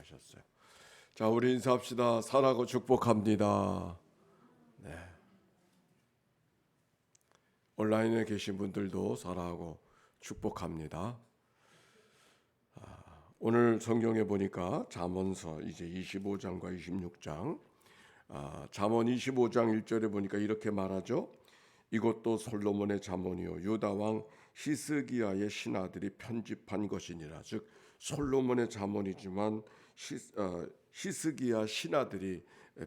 하셨어요. 자, 우리 인사합시다. 사랑하고 축복합니다. 네. 온라인에 계신 분들도 사랑하고 축복합니다. 오늘 성경에 보니까 잠언서 이제 25장과 26장, 잠언 25장 1절에 보니까 이렇게 말하죠. 이것도 솔로몬의 잠언이요 유다 왕 히스기야의 신하들이 편집한 것이니라. 즉 솔로몬의 잠언이지만 히스기야 신하들이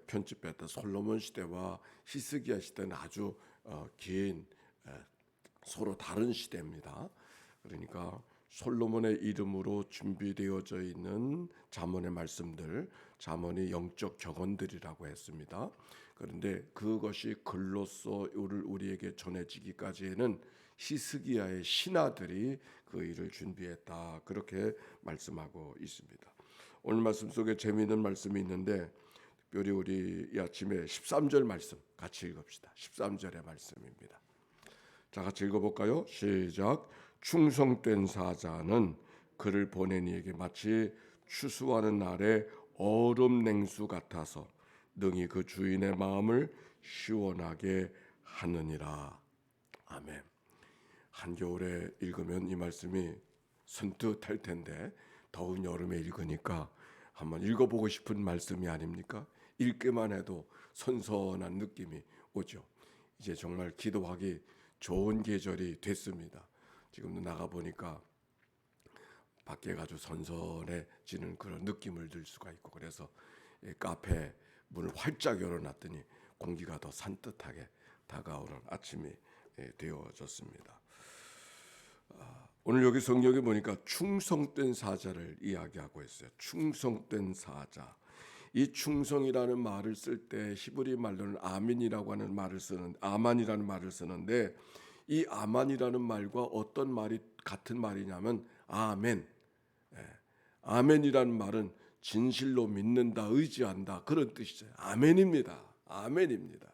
편집했다. 솔로몬 시대와 히스기야 시대는 아주 긴 서로 다른 시대입니다. 그러니까 솔로몬의 이름으로 준비되어져 있는 잠언의 말씀들, 잠언이 영적 격언들이라고 했습니다. 그런데 그것이 글로써 우리에게 전해지기까지에는 히스기야의 신하들이 그 일을 준비했다. 그렇게 말씀하고 있습니다. 오늘 말씀 속에 재미있는 말씀이 있는데 특별히 우리 이 아침에 13절 말씀 같이 읽읍시다. 13절의 말씀입니다. 자, 같이 읽어볼까요? 시작. 충성된 사자는 그를 보낸 이에게 마치 추수하는 날에 얼음 냉수 같아서 능히 그 주인의 마음을 시원하게 하느니라. 아멘. 한겨울에 읽으면 이 말씀이 선뜻할 텐데 더운 여름에 읽으니까 한번 읽어보고 싶은 말씀이 아닙니까? 읽기만 해도 선선한 느낌이 오죠. 이제 정말 기도하기 좋은 계절이 됐습니다. 지금도 나가 보니까 밖에 아주 선선해지는 그런 느낌을 들 수가 있고, 그래서 카페 문을 활짝 열어놨더니 공기가 더 산뜻하게 다가오는 아침이 되어졌습니다. 오늘 여기 성경에 보니까 충성된 사자를 이야기하고 있어요. 충성된 사자. 이 충성이라는 말을 쓸 때 히브리 말로는 아민이라고 하는 말을 쓰는 아만이라는 말을 쓰는데, 이 아만이라는 말과 어떤 말이 같은 말이냐면 아멘. 아멘이라는 말은 진실로 믿는다, 의지한다 그런 뜻이죠. 아멘입니다. 아멘입니다.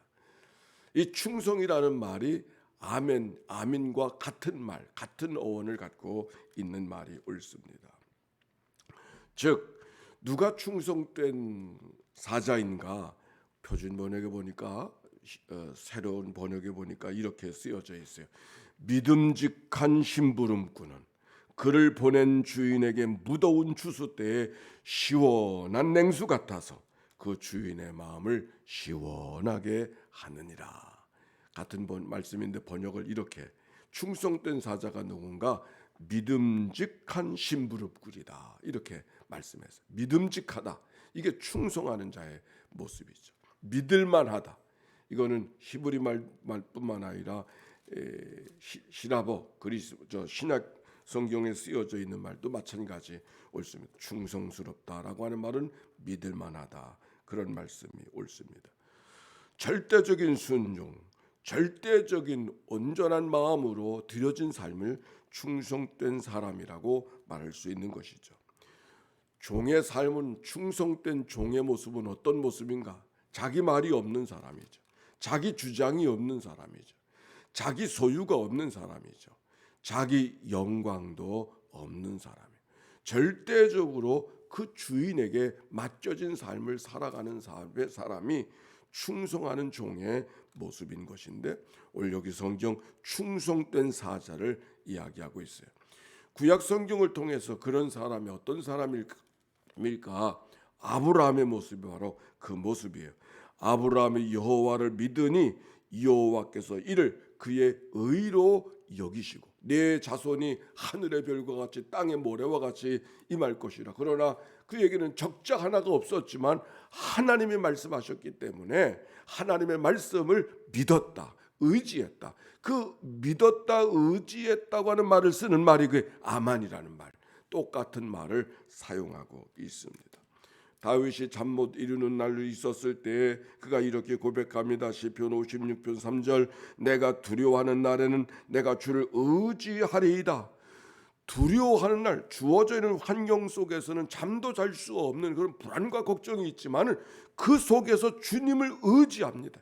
이 충성이라는 말이 아멘, 아민과 같은 말, 같은 어원을 갖고 있는 말이 옳습니다. 즉 누가 충성된 사자인가? 표준 번역에 보니까 새로운 번역에 보니까 이렇게 쓰여져 있어요. 믿음직한 심부름꾼은 그를 보낸 주인에게 무더운 추수 때에 시원한 냉수 같아서 그 주인의 마음을 시원하게 하느니라. 같은 말씀인데 번역을 이렇게, 충성된 사자가 누군가? 믿음직한 심부름꾼이다. 이렇게 말씀했어요. 믿음직하다. 이게 충성하는 자의 모습이죠. 믿을만하다. 이거는 히브리 말뿐만 아니라 시라버 신약 성경에 쓰여져 있는 말도 마찬가지 옳습니다. 충성스럽다라고 하는 말은 믿을만하다. 그런 말씀이 옳습니다. 절대적인 순종, 절대적인 온전한 마음으로 드려진 삶을 충성된 사람이라고 말할 수 있는 것이죠. 종의 삶은, 충성된 종의 모습은 어떤 모습인가? 자기 말이 없는 사람이죠. 자기 주장이 없는 사람이죠. 자기 소유가 없는 사람이죠. 자기 영광도 없는 사람이에요. 절대적으로 그 주인에게 맡겨진 삶을 살아가는 사람이 충성하는 종의 모습인 것인데, 오늘 여기 성경 충성된 사자를 이야기하고 있어요. 구약 성경을 통해서 그런 사람이 어떤 사람일까? 아브라함의 모습이 바로 그 모습이에요. 아브라함이 여호와를 믿으니 여호와께서 이를 그의 의로 여기시고 내 자손이 하늘의 별과 같이 땅의 모래와 같이 임할 것이라. 그러나 그에게는 적자 하나가 없었지만 하나님이 말씀하셨기 때문에 하나님의 말씀을 믿었다, 의지했다. 그 믿었다, 의지했다고 하는 말을 쓰는 말이 그 아만이라는 말, 똑같은 말을 사용하고 있습니다. 다윗이 잠 못 이루는 날로 있었을 때 그가 이렇게 고백합니다. 시편 56편 3절. 내가 두려워하는 날에는 내가 주를 의지하리이다. 두려워하는 날, 주어져 있는 환경 속에서는 잠도 잘 수 없는 그런 불안과 걱정이 있지만 그 속에서 주님을 의지합니다.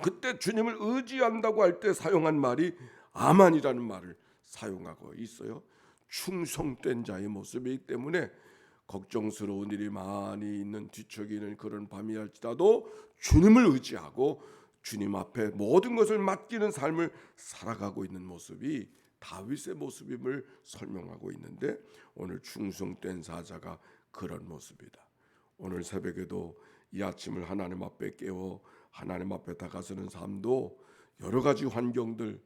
그때 주님을 의지한다고 할 때 사용한 말이 아만이라는 말을 사용하고 있어요. 충성된 자의 모습이기 때문에 걱정스러운 일이 많이 있는 뒤척이는 그런 밤이랄지라도 주님을 의지하고 주님 앞에 모든 것을 맡기는 삶을 살아가고 있는 모습이 다윗의 모습임을 설명하고 있는데, 오늘 충성된 사자가 그런 모습이다. 오늘 새벽에도 이 아침을 하나님 앞에 깨워 하나님 앞에 다가서는 삶도 여러 가지 환경들,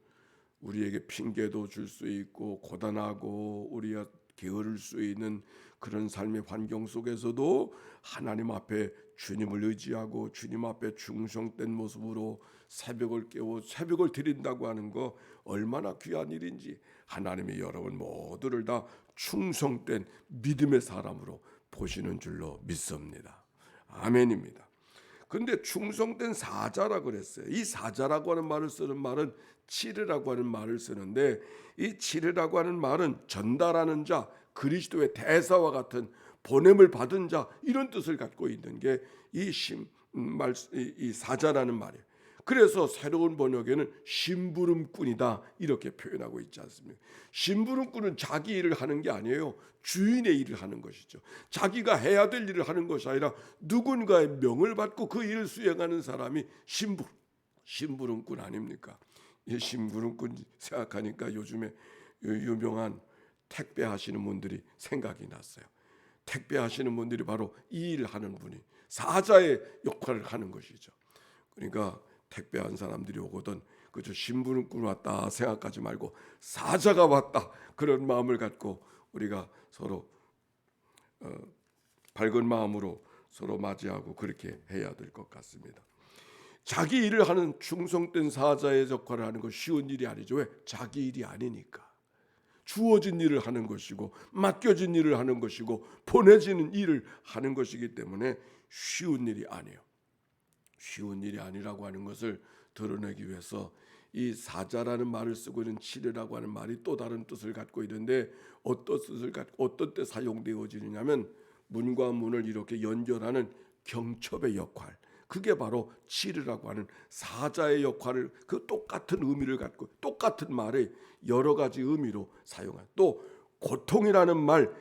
우리에게 핑계도 줄 수 있고 고단하고 우리가 게으를 수 있는 그런 삶의 환경 속에서도 하나님 앞에 주님을 의지하고 주님 앞에 충성된 모습으로 새벽을 깨워 새벽을 드린다고 하는 거 얼마나 귀한 일인지, 하나님이 여러분 모두를 다 충성된 믿음의 사람으로 보시는 줄로 믿습니다. 아멘입니다. 근데 충성된 사자라 그랬어요. 이 사자라고 하는 말을 쓰는 말은 치르라고 하는 말을 쓰는데, 이 치르라고 하는 말은 전달하는 자, 그리스도의 대사와 같은 보냄을 받은 자, 이런 뜻을 갖고 있는 게 이 사자라는 말이에요. 그래서 새로운 번역에는 심부름꾼이다 이렇게 표현하고 있지 않습니까? 심부름꾼은 자기 일을 하는 게 아니에요. 주인의 일을 하는 것이죠. 자기가 해야 될 일을 하는 것이 아니라 누군가의 명을 받고 그 일을 수행하는 사람이 심부름꾼 아닙니까? 이 심부름꾼 생각하니까 요즘에 유명한 택배 하시는 분들이 생각이 났어요. 택배 하시는 분들이 바로 이 일을 하는 분이 사자의 역할을 하는 것이죠. 그러니까 택배한 사람들이 오거든 그저 심부름꾼 왔다 생각하지 말고 사자가 왔다 그런 마음을 갖고 우리가 서로 밝은 마음으로 서로 맞이하고 그렇게 해야 될 것 같습니다. 자기 일을 하는 충성된 사자의 역할을 하는 것 쉬운 일이 아니죠. 왜? 자기 일이 아니니까. 주어진 일을 하는 것이고 맡겨진 일을 하는 것이고 보내지는 일을 하는 것이기 때문에 쉬운 일이 아니에요. 쉬운 일이 아니라고 하는 것을 드러내기 위해서 이 사자라는 말을 쓰고 있는 치르라고 하는 말이 또 다른 뜻을 갖고 있는데, 어떤 뜻을 갖고 어떤 때 사용되어지느냐면 문과 문을 이렇게 연결하는 경첩의 역할, 그게 바로 치르라고 하는 사자의 역할을, 그 똑같은 의미를 갖고 똑같은 말에 여러 가지 의미로 사용한, 또 고통이라는 말,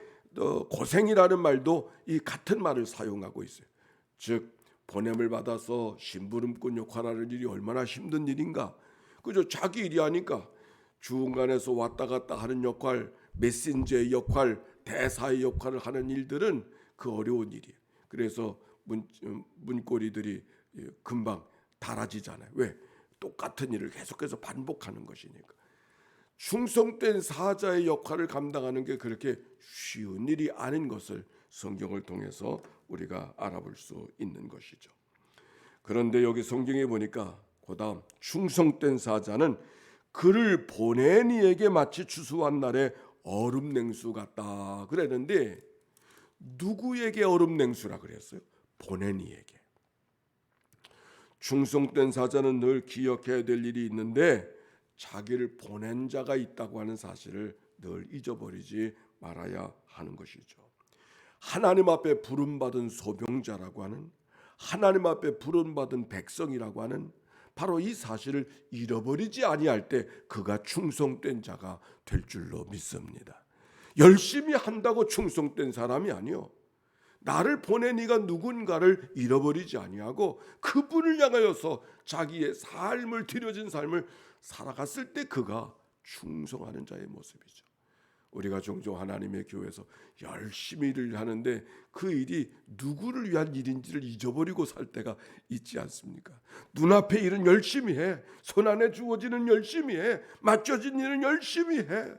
고생이라는 말도 이 같은 말을 사용하고 있어요. 즉 보냄을 받아서 심부름꾼 역할하는 일이 얼마나 힘든 일인가. 그저 자기 일이 아니까 중간에서 왔다 갔다 하는 역할, 메신저의 역할, 대사의 역할을 하는 일들은 그 어려운 일이에요. 그래서 문고리들이 금방 달아지잖아요. 왜? 똑같은 일을 계속해서 반복하는 것이니까. 충성된 사자의 역할을 감당하는 게 그렇게 쉬운 일이 아닌 것을 성경을 통해서 우리가 알아볼 수 있는 것이죠. 그런데 여기 성경에 보니까 그다음 충성된 사자는 그를 보낸 이에게 마치 추수한 날에 얼음 냉수 같다 그랬는데, 누구에게 얼음 냉수라 그랬어요? 보낸 이에게. 충성된 사자는 늘 기억해야 될 일이 있는데 자기를 보낸 자가 있다고 하는 사실을 늘 잊어버리지 말아야 하는 것이죠. 하나님 앞에 부름받은 소명자라고 하는, 하나님 앞에 부름받은 백성이라고 하는 바로 이 사실을 잃어버리지 아니할 때 그가 충성된 자가 될 줄로 믿습니다. 열심히 한다고 충성된 사람이 아니요, 나를 보낸 이가 누군가를 잃어버리지 아니하고 그분을 향하여서 자기의 삶을 드려진 삶을 살아갔을 때 그가 충성하는 자의 모습이죠. 우리가 종종 하나님의 교회에서 열심히 일을 하는데 그 일이 누구를 위한 일인지를 잊어버리고 살 때가 있지 않습니까? 눈앞의 일은 열심히 해, 손안에 주어지는 열심히 해, 맡겨진 일은 열심히 해.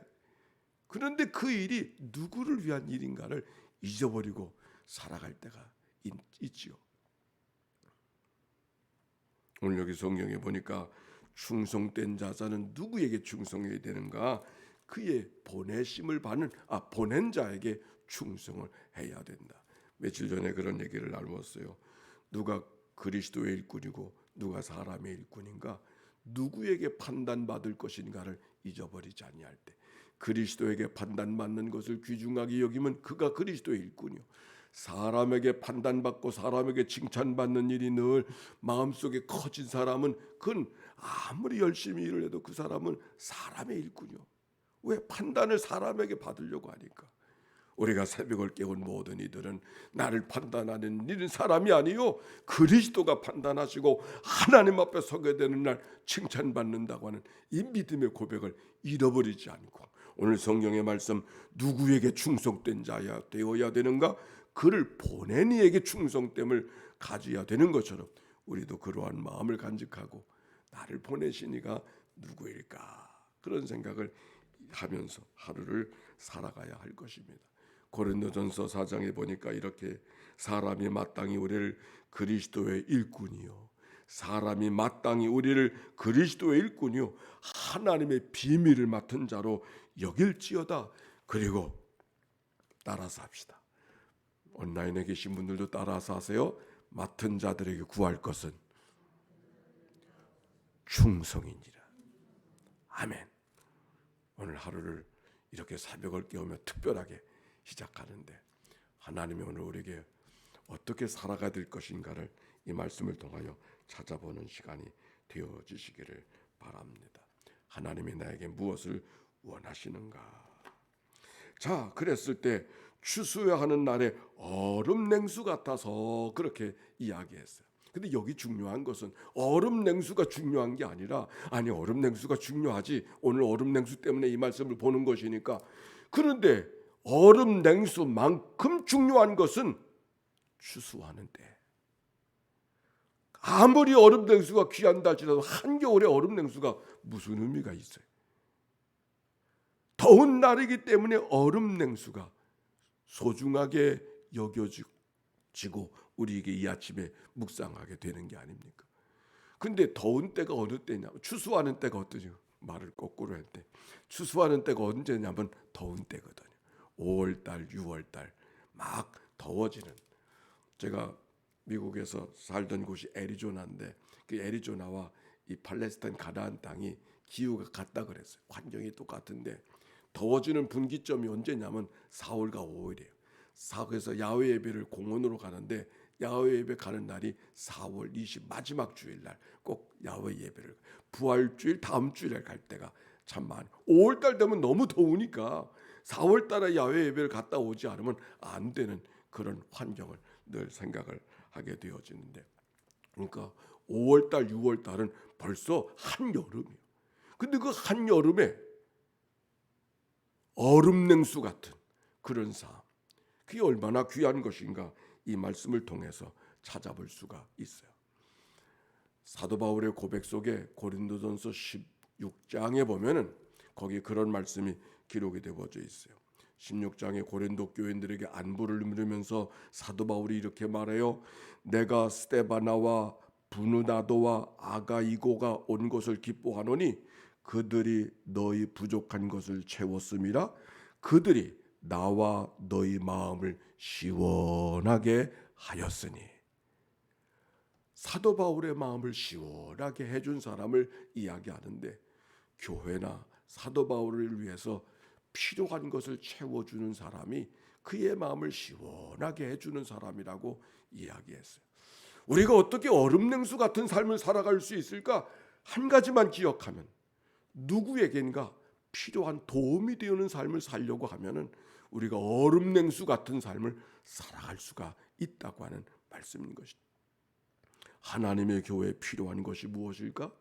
그런데 그 일이 누구를 위한 일인가를 잊어버리고 살아갈 때가 있지요. 오늘 여기 성경에 보니까 충성된 자자는 누구에게 충성해야 되는가? 그의 보내심을 받는 보낸 자에게 충성을 해야 된다. 며칠 전에 그런 얘기를 나누었어요. 누가 그리스도의 일꾼이고 누가 사람의 일꾼인가? 누구에게 판단받을 것인가를 잊어버리지 아니할 때, 그리스도에게 판단받는 것을 귀중하게 여기면 그가 그리스도의 일꾼이요, 사람에게 판단받고 사람에게 칭찬받는 일이 늘 마음속에 커진 사람은 그건 아무리 열심히 일을 해도 그 사람은 사람의 일꾼이요. 왜? 판단을 사람에게 받으려고 하니까. 우리가 새벽을 깨운 모든 이들은 나를 판단하는 이는 사람이 아니요 그리스도가 판단하시고 하나님 앞에 서게 되는 날 칭찬받는다고 하는 이 믿음의 고백을 잃어버리지 않고, 오늘 성경의 말씀 누구에게 충성된 자야 되어야 되는가? 그를 보낸 이에게 충성됨을 가져야 되는 것처럼 우리도 그러한 마음을 간직하고 나를 보내신 이가 누구일까? 그런 생각을 하면서 하루를 살아가야 할 것입니다. 고린도전서 4장에 보니까 이렇게 사람이 마땅히 우리를 그리스도의 일꾼이요, 사람이 마땅히 우리를 그리스도의 일꾼이요 하나님의 비밀을 맡은 자로 여길지어다. 그리고 따라서 합시다. 온라인에 계신 분들도 따라서 하세요. 맡은 자들에게 구할 것은 충성이니라. 아멘. 오늘 하루를 이렇게 새벽을 깨우며 특별하게 시작하는데 하나님이 오늘 우리에게 어떻게 살아가야 될 것인가를 이 말씀을 통하여 찾아보는 시간이 되어지시기를 바랍니다. 하나님이 나에게 무엇을 원하시는가? 자, 그랬을 때 추수해야 하는 날에 얼음 냉수 같아서 그렇게 이야기했어요. 근데 여기 중요한 것은 얼음 냉수가 중요한 게 아니라, 아니 얼음 냉수가 중요하지, 오늘 얼음 냉수 때문에 이 말씀을 보는 것이니까. 그런데 얼음 냉수만큼 중요한 것은 추수하는 때. 아무리 얼음 냉수가 귀한다 할지라도 한겨울에 얼음 냉수가 무슨 의미가 있어요? 더운 날이기 때문에 얼음 냉수가 소중하게 여겨지고 우리에게 이 아침에 묵상하게 되는 게 아닙니까? 근데 더운 때가 어느 때냐? 추수하는 때가 어떠냐? 말을 거꾸로 할 때 추수하는 때가 언제냐면 더운 때거든요. 5월달, 6월달 막 더워지는. 제가 미국에서 살던 곳이 애리조나인데 그 애리조나와 이 팔레스타인 가나안 땅이 기후가 같다 그랬어요. 환경이 똑같은데 더워지는 분기점이 언제냐면 4월과 5월이에요. 그래서 야외 예배를 공원으로 가는데 야외 예배 가는 날이 4월 20 마지막 주일날 꼭 야외 예배를, 부활주일 다음 주일에 갈 때가 참 많아요. 5월달 되면 너무 더우니까 4월달에 야외 예배를 갔다 오지 않으면 안 되는 그런 환경을 늘 생각을 하게 되어지는데, 그러니까 5월달 6월달은 벌써 한여름이에요. 근데 그 한여름에 얼음 냉수 같은 그런 삶, 그게 얼마나 귀한 것인가 이 말씀을 통해서 찾아볼 수가 있어요. 사도 바울의 고백 속에 고린도전서 16장에 보면은 거기 그런 말씀이 기록이 되어져 있어요. 16장에 고린도 교인들에게 안부를 물으면서 사도 바울이 이렇게 말해요. 내가 스데바나와 브누나도와 아가이고가 온 것을 기뻐하노니 그들이 너희 부족한 것을 채웠음이라. 그들이 나와 너희 마음을 시원하게 하였으니. 사도 바울의 마음을 시원하게 해준 사람을 이야기하는데, 교회나 사도 바울을 위해서 필요한 것을 채워주는 사람이 그의 마음을 시원하게 해주는 사람이라고 이야기했어요. 우리가 어떻게 얼음 냉수 같은 삶을 살아갈 수 있을까? 한 가지만 기억하면, 누구에겐가 필요한 도움이 되는 삶을 살려고 하면은 우리가 얼음 냉수 같은 삶을 살아갈 수가 있다고 하는 말씀인 것입니다. 하나님의 교회에 필요한 것이 무엇일까?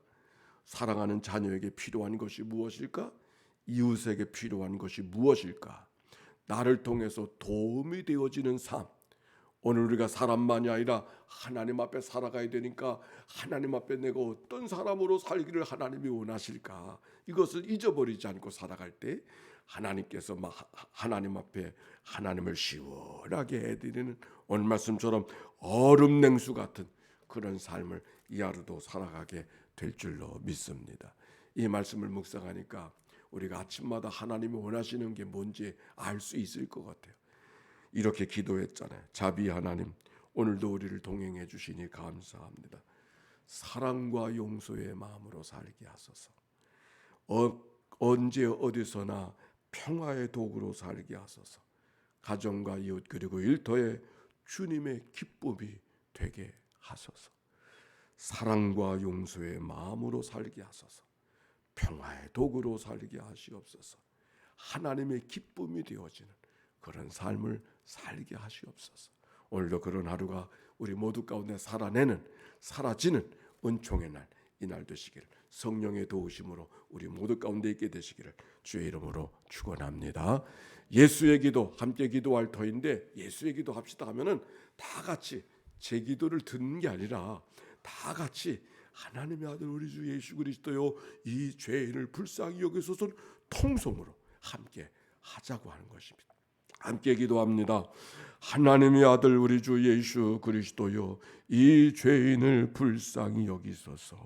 사랑하는 자녀에게 필요한 것이 무엇일까? 이웃에게 필요한 것이 무엇일까? 나를 통해서 도움이 되어지는 삶. 오늘 우리가 사람만이 아니라 하나님 앞에 살아가야 되니까 하나님 앞에 내가 어떤 사람으로 살기를 하나님이 원하실까? 이것을 잊어버리지 않고 살아갈 때 하나님께서 하나님 앞에 하나님을 시원하게 해드리는 오늘 말씀처럼 얼음 냉수 같은 그런 삶을 이 하루도 살아가게 될 줄로 믿습니다. 이 말씀을 묵상하니까 우리가 아침마다 하나님이 원하시는 게 뭔지 알 수 있을 것 같아요. 이렇게 기도했잖아요. 자비 하나님, 오늘도 우리를 동행해 주시니 감사합니다. 사랑과 용서의 마음으로 살게 하소서. 언제 어디서나 평화의 도구로 살게 하소서. 가정과 이웃 그리고 일터에 주님의 기쁨이 되게 하소서. 사랑과 용서의 마음으로 살게 하소서. 평화의 도구로 살게 하시옵소서. 하나님의 기쁨이 되어지는 그런 삶을 살게 하시옵소서. 오늘도 그런 하루가 우리 모두 가운데 사라지는 은총의 날, 이날 되시기를, 성령의 도우심으로 우리 모두 가운데 있게 되시기를 주의 이름으로 축원합니다. 예수의 기도, 함께 기도할 터인데 예수의 기도 합시다 하면은 다 같이 제 기도를 듣는 게 아니라 다 같이 하나님의 아들 우리 주 예수 그리스도요, 이 죄인을 불쌍히 여기소서 통성으로 함께 하자고 하는 것입니다. 함께 기도합니다. 하나님의 아들 우리 주 예수 그리스도요, 이 죄인을 불쌍히 여기소서.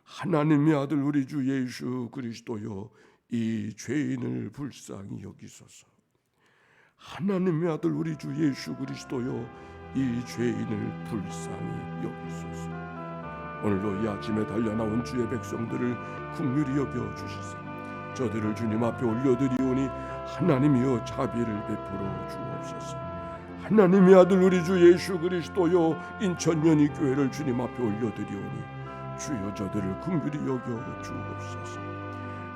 하나님의 아들 우리 주 예수 그리스도요, 이 죄인을 불쌍히 여기소서. 하나님의 아들 우리 주 예수 그리스도요, 이 죄인을 불쌍히 여기소서. 오늘도 이 아침에 달려나온 주의 백성들을 긍휼히 여겨 주시사 저들을 주님 앞에 올려드리오니 하나님이여 자비를 베풀어 주옵소서. 하나님의 아들 우리 주 예수 그리스도여, 인천연희 교회를 주님 앞에 올려드리오니 주여 저들을 긍휼히 여겨 주옵소서.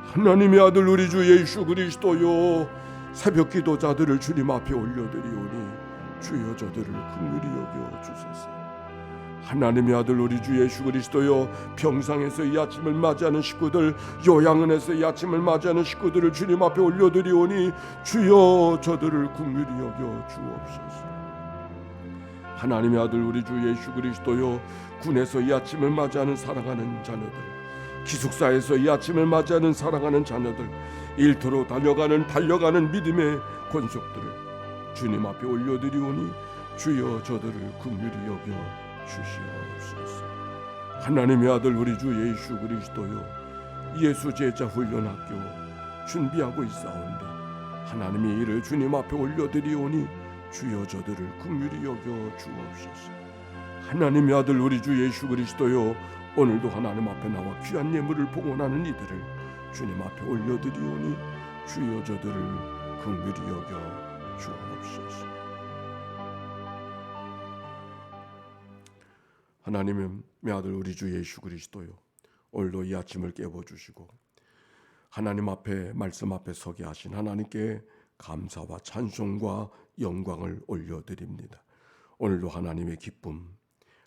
하나님의 아들 우리 주 예수 그리스도여, 새벽 기도자들을 주님 앞에 올려드리오니 주여 저들을 긍휼히 여겨 주소서. 하나님의 아들 우리 주 예수 그리스도여, 평상에서 이 아침을 맞이하는 식구들, 요양원에서 이 아침을 맞이하는 식구들을 주님 앞에 올려드리오니 주여 저들을 긍휼히 여겨 주옵소서. 하나님의 아들 우리 주 예수 그리스도여, 군에서 이 아침을 맞이하는 사랑하는 자녀들, 기숙사에서 이 아침을 맞이하는 사랑하는 자녀들, 일터로 달려가는 믿음의 권속들을 주님 앞에 올려드리오니 주여 저들을 긍휼히 여겨 주시옵소서. 하나님의 아들 우리 주 예수 그리스도요, 예수 제자 훈련학교 준비하고 있사온데 하나님의 일을 주님 앞에 올려드리오니 주여 저들을 긍휼히 여겨 주옵소서. 하나님의 아들 우리 주 예수 그리스도요, 오늘도 하나님 앞에 나와 귀한 예물을 봉헌하는 이들을 주님 앞에 올려드리오니 주여 저들을 긍휼히 여겨 주옵소서. 하나님의 아들 우리 주 예수 그리스도요, 오늘도 이 아침을 깨워주시고 하나님 앞에 말씀 앞에 서게 하신 하나님께 감사와 찬송과 영광을 올려드립니다. 오늘도 하나님의 기쁨,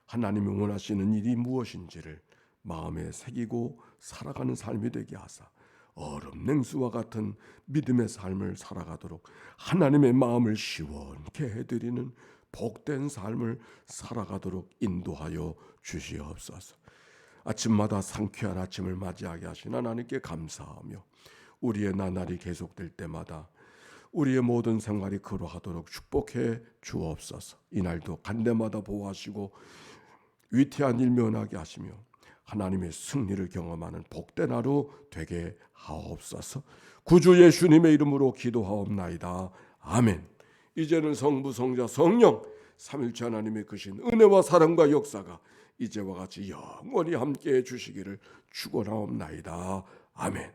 하나님이 원하시는 일이 무엇인지를 마음에 새기고 살아가는 삶이 되게 하사 얼음 냉수와 같은 믿음의 삶을 살아가도록 하나님의 마음을 시원케 해드리는 복된 삶을 살아가도록 인도하여 주시옵소서. 아침마다 상쾌한 아침을 맞이하게 하신 하나님께 감사하며 우리의 나날이 계속될 때마다 우리의 모든 생활이 그러하도록 축복해 주옵소서. 이날도 간데마다 보호하시고 위태한 일 면하게 하시며 하나님의 승리를 경험하는 복된 하루 되게 하옵소서. 구주 예수님의 이름으로 기도하옵나이다. 아멘. 이제는 성부 성자 성령 삼일체 하나님의 크신 은혜와 사랑과 역사가 이제와 같이 영원히 함께해 주시기를 축원하옵나이다. 아멘.